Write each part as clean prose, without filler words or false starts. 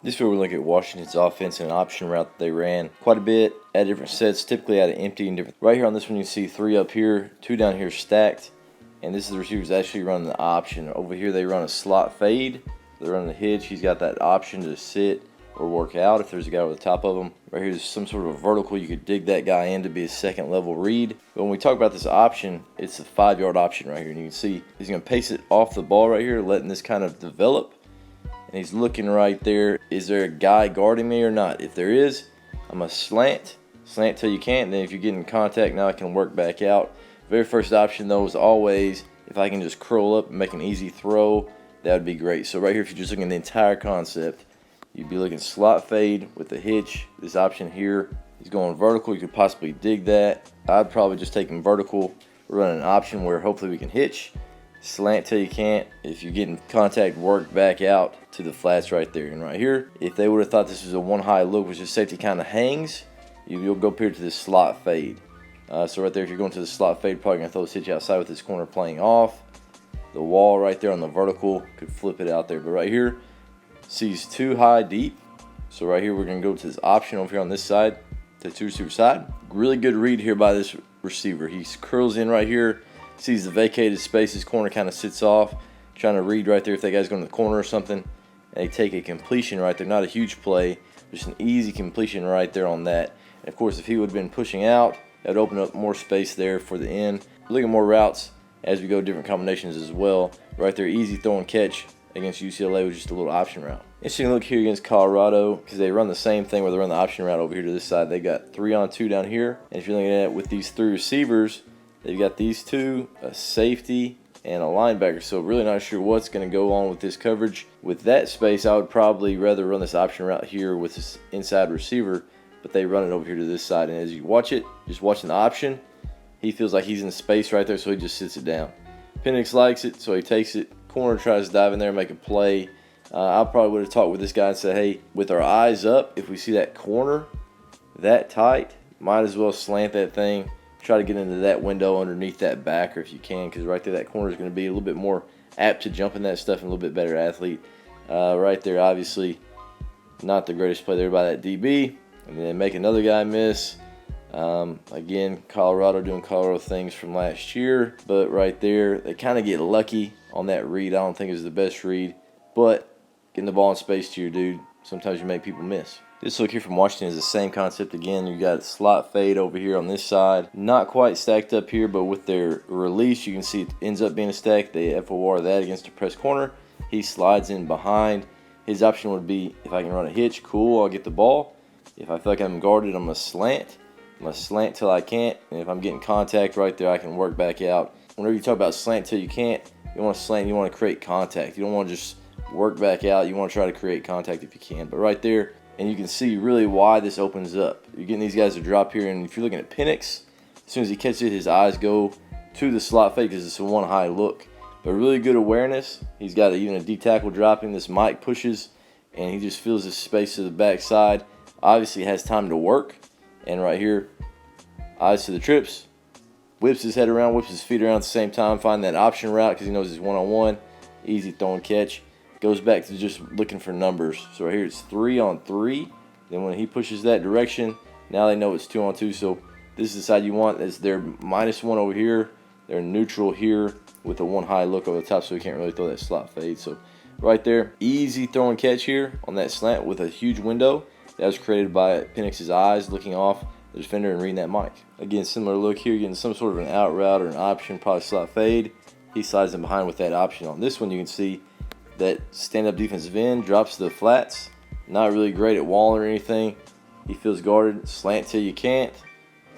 This video we're looking at Washington's offense and an option route that they ran quite a bit at different sets, typically out of empty and different. Right here on this one you can see 3 up here, 2 down here stacked, and this is the receivers actually running the option. Over here they run a slot fade, they're running the hitch. He's got that option to sit or work out if there's a guy over the top of him. Right here is some sort of a vertical. You could dig that guy in to be a second level read. But when we talk about this option, it's a 5-yard option right here, and you can see he's going to pace it off the ball right here, letting this kind of develop. And he's looking right there. Is there a guy guarding me or not? If there is, I'm going to slant till you can't. And then if you get in contact, now I can work back out. Very first option though is always, if I can just curl up and make an easy throw, that would be great. So right here, if you're just looking at the entire concept, you'd be looking slot fade with the hitch. This option here, he's going vertical. You could possibly dig that. I'd probably just take him vertical. We're running an option where hopefully we can hitch. Slant till you can't. If you get in contact, work back out to the flats right there. And right here, if they would have thought this was a one high look, which is safety kind of hangs, you'll go up here to this slot fade. So right there, if you're going to the slot fade, probably going to throw this hitch outside with this corner playing off. The wall right there on the vertical could flip it out there. But right here, sees 2 high deep. So right here, we're going to go to this option over here on this side, the 2 receiver side. Really good read here by this receiver. He curls in right here. Sees the vacated space, his corner kind of sits off, trying to read right there if that guy's going to the corner or something. And they take a completion right there, not a huge play, just an easy completion right there on that. And of course, if he would have been pushing out, that would open up more space there for the end. Look at more routes as we go different combinations as well. Right there, easy throw and catch against UCLA with just a little option route. Interesting look here against Colorado because they run the same thing where they run the option route over here to this side. They got 3 on 2 down here. And if you're looking at it with these 3 receivers, they've got these 2, a safety, and a linebacker. So really not sure what's going to go on with this coverage. With that space, I would probably rather run this option route here with this inside receiver, but they run it over here to this side. And as you watch it, just watching the option, he feels like he's in space right there, so he just sits it down. Penix likes it, so he takes it. Corner tries to dive in there and make a play. I probably would have talked with this guy and said, hey, with our eyes up, if we see that corner that tight, might as well slant that thing. Try to get into that window underneath that backer if you can, because right there that corner is going to be a little bit more apt to jump in that stuff and a little bit better athlete. Right there, obviously, not the greatest play there by that DB. And then make another guy miss. Again, Colorado doing Colorado things from last year. But right there, they kind of get lucky on that read. I don't think it was the best read. But getting the ball in space to your dude, sometimes you make people miss. This look here from Washington is the same concept again. You got slot fade over here on this side. Not quite stacked up here, but with their release, you can see it ends up being a stack. They FOR that against the press corner. He slides in behind. His option would be, if I can run a hitch, cool, I'll get the ball. If I feel like I'm guarded, I'm going to slant. I'm going to slant till I can't. And if I'm getting contact right there, I can work back out. Whenever you talk about slant till you can't, you want to slant, you want to create contact. You don't want to just work back out. You want to try to create contact if you can. But right there, and you can see really why this opens up. You're getting these guys to drop here, and if you're looking at Penix, as soon as he catches it, his eyes go to the slot fade because it's a one high look. But really good awareness. He's got even a D tackle dropping. This Mike pushes, and he just feels the space to the backside. Obviously has time to work. And right here, eyes to the trips. Whips his head around, whips his feet around at the same time. Find that option route because he knows he's one-on-one. Easy throw and catch. Goes back to just looking for numbers. So right here it's 3 on 3. Then when he pushes that direction, now they know it's 2 on 2. So this is the side you want. It's their -1 over here. They're neutral here with a 1 high look over the top, so he can't really throw that slot fade. So right there, easy throw and catch here on that slant with a huge window. That was created by Penix's eyes looking off the defender and reading that mic. Again, similar look here, getting some sort of an out route or an option, probably slot fade. He slides in behind with that option. On this one, you can see that stand-up defensive end drops to the flats. Not really great at walling or anything. He feels guarded. Slant till you can't.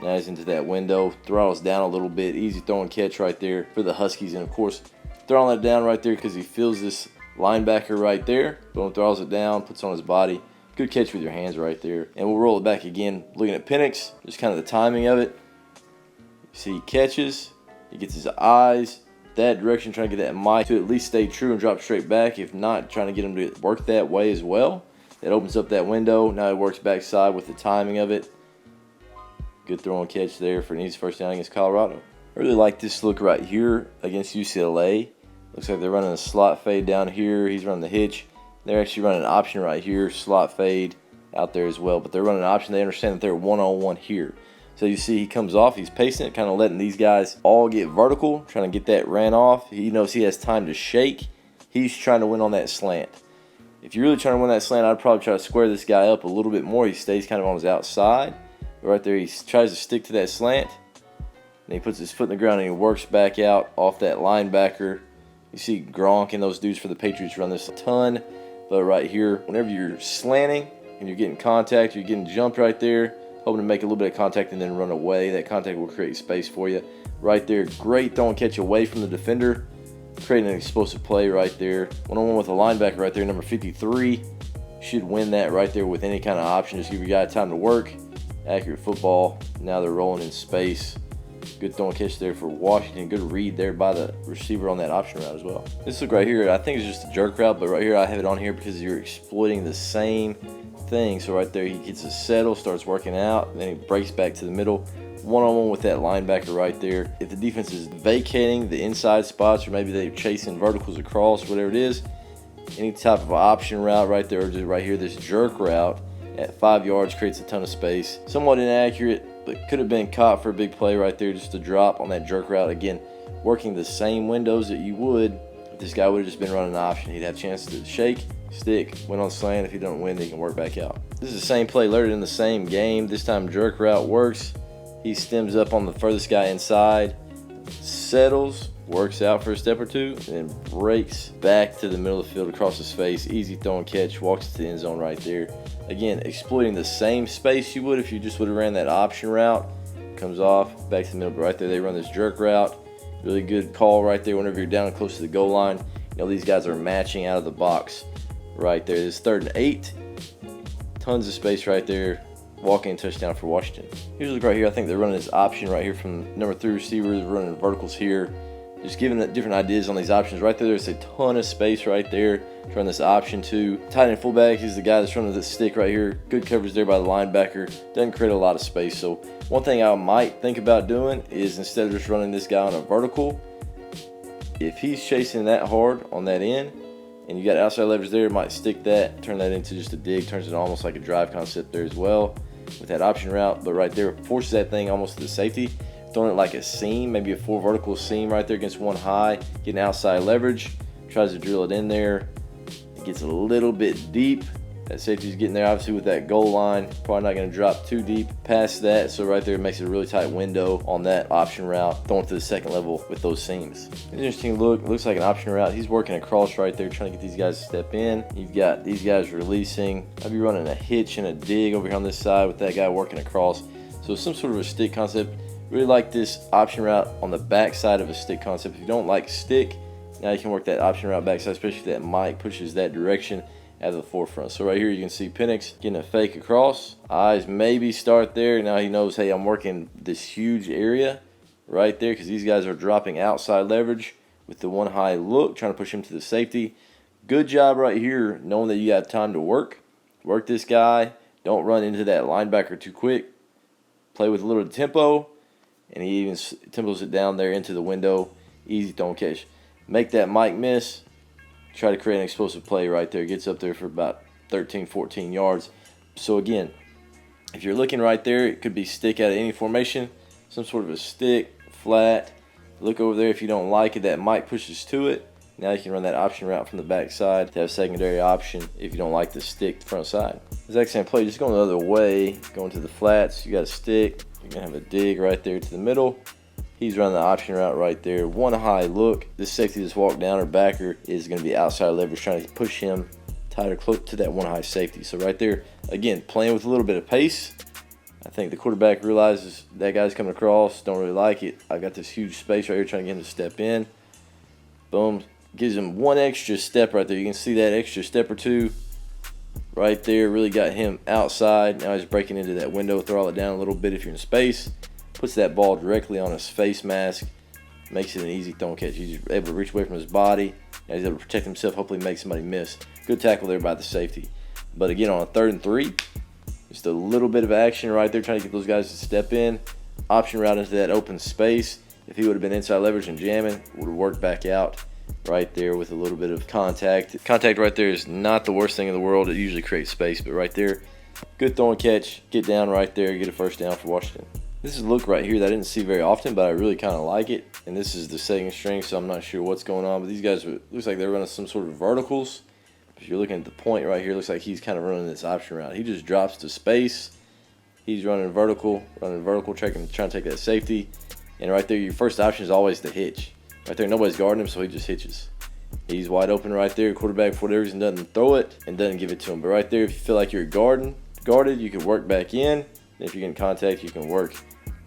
Now he's into that window. Throttles down a little bit. Easy throw and catch right there for the Huskies. And, of course, throwing that down right there because he feels this linebacker right there. Boom, throws it down, puts it on his body. Good catch with your hands right there. And we'll roll it back again. Looking at Penix, just kind of the timing of it. You see he catches. He gets his eyes that direction, trying to get that mic to at least stay true and drop straight back. If not, trying to get him to work that way as well. That opens up that window. Now he works backside with the timing of it. Good throw and catch there for an easy first down against Colorado. I really like this look right here against UCLA. Looks like they're running a slot fade down here. He's running the hitch. They're actually running an option right here, slot fade out there as well. But they're running an option. They understand that they're one-on-one here. So you see he comes off, he's pacing it, kind of letting these guys all get vertical, trying to get that ran off. He knows he has time to shake. He's trying to win on that slant. If you're really trying to win that slant, I'd probably try to square this guy up a little bit more. He stays kind of on his outside. Right there, he tries to stick to that slant. And he puts his foot in the ground and he works back out off that linebacker. You see Gronk and those dudes for the Patriots run this a ton. But right here, whenever you're slanting and you're getting contact, you're getting jumped right there, hoping to make a little bit of contact and then run away. That contact will create space for you. Right there, great throwing catch away from the defender. Creating an explosive play right there. One-on-one with a linebacker right there, number 53. Should win that right there with any kind of option. Just give your guy time to work. Accurate football. Now they're rolling in space. Good throwing catch there for Washington. Good read there by the receiver on that option route as well. This look right here, I think it's just a jerk route, but right here I have it on here because you're exploiting the same thing. So right there he gets a settle, starts working out, and then he breaks back to the middle. One-on-one with that linebacker right there. If the defense is vacating the inside spots, or maybe they're chasing verticals across, whatever it is, any type of option route right there, or just right here, this jerk route at 5 yards creates a ton of space. Somewhat inaccurate, but could have been caught for a big play right there, just a drop on that jerk route. Again, working the same windows that you would if this guy would have just been running an option. He'd have a chance to shake, stick, win on slant. If he doesn't win, he can work back out. This is the same play later in the same game. This time jerk route works. He stems up on the furthest guy inside, settles, works out for a step or two, and then breaks back to the middle of the field across his face. Easy throw and catch, walks to the end zone right there. Again, exploiting the same space you would if you just would have ran that option route. Comes off, back to the middle, but right there they run this jerk route. Really good call right there whenever you're down close to the goal line. You know these guys are matching out of the box right there. This 3rd and 8. Tons of space right there. Walk-in touchdown for Washington. Here's a look right here. I think they're running this option right here from number 3 receiver. They're running verticals here. Just giving different ideas on these options. Right there, there's a ton of space right there to run this option to. Tight end fullback is the guy that's running the stick right here. Good coverage there by the linebacker. Doesn't create a lot of space. So one thing I might think about doing is instead of just running this guy on a vertical, if he's chasing that hard on that end, and you got outside leverage there, might stick that, turn that into just a dig, turns it almost like a drive concept there as well with that option route. But right there, forces that thing almost to the safety, throwing it like a seam, maybe a full vertical seam right there against one high, getting outside leverage, tries to drill it in there. It gets a little bit deep. That safety's getting there obviously with that goal line. Probably not going to drop too deep past that. So right there it makes it a really tight window on that option route, throwing to the second level with those seams. An interesting look. It looks like an option route. He's working across right there, trying to get these guys to step in. You've got these guys releasing. I'll be running a hitch and a dig over here on this side with that guy working across. So some sort of a stick concept. Really like this option route on the back side of a stick concept. If you don't like stick, now you can work that option route backside, especially if that mic pushes that direction out of the forefront. So right here you can see Penix getting a fake across. Eyes maybe start there. Now he knows, hey, I'm working this huge area right there because these guys are dropping outside leverage with the one high look, trying to push him to the safety. Good job right here, knowing that you got time to work. Work this guy. Don't run into that linebacker too quick. Play with a little tempo, and he even tempos it down there into the window. Easy throwing catch. Make that mic miss. Try to create an explosive play right there. Gets up there for about 13, 14 yards. So again, if you're looking right there, it could be stick out of any formation. Some sort of a stick, flat. Look over there if you don't like it. That mic pushes to it. Now you can run that option route from the back side to have secondary option if you don't like the stick front side. Exact same play, just going the other way. Going to the flats, you got a stick. You're going to have a dig right there to the middle. He's running the option route right there. One high look. This safety that's walked down or backer is going to be outside leverage, trying to push him tighter close to that one high safety. So right there, again, playing with a little bit of pace. I think the quarterback realizes that guy's coming across. Don't really like it. I've got this huge space right here trying to get him to step in. Boom. Gives him one extra step right there. You can see that extra step or two right there. Really got him outside. Now he's breaking into that window. Throw it down a little bit if you're in space. Puts that ball directly on his face mask. Makes it an easy throwing catch. He's able to reach away from his body. And he's able to protect himself. Hopefully make somebody miss. Good tackle there by the safety. But again, on a 3rd and 3, just a little bit of action right there, trying to get those guys to step in. Option route into that open space. If he would have been inside leverage and jamming, would have worked back out. right there with a little bit of contact. Contact right there is not the worst thing in the world. It usually creates space, but right there, good throw and catch. Get down right there, get a first down for Washington. This is a look right here that I didn't see very often, but I really kind of like it. And this is the second string, so I'm not sure what's going on. But these guys, looks like they're running some sort of verticals. If you're looking at the point right here, looks like he's kind of running this option route. He just drops to space. He's running vertical, trying to take that safety. And right there, your first option is always the hitch. Right there, nobody's guarding him, so he just hitches. He's wide open right there. Quarterback, for whatever reason, doesn't throw it and doesn't give it to him. But right there, if you feel like you're guarded, you can work back in. And if you're getting contact, you can work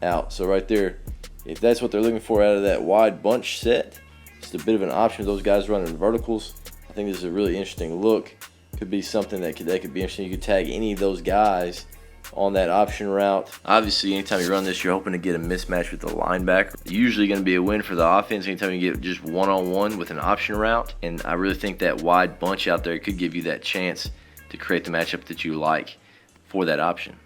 out. So right there, if that's what they're looking for out of that wide bunch set, it's a bit of an option. Those guys running verticals. I think this is a really interesting look. Could be something that could be interesting. You could tag any of those guys on that option route. Obviously, anytime you run this, you're hoping to get a mismatch with the linebacker. Usually going to be a win for the offense anytime you get just one-on-one with an option route. And I really think that wide bunch out there could give you that chance to create the matchup that you like for that option.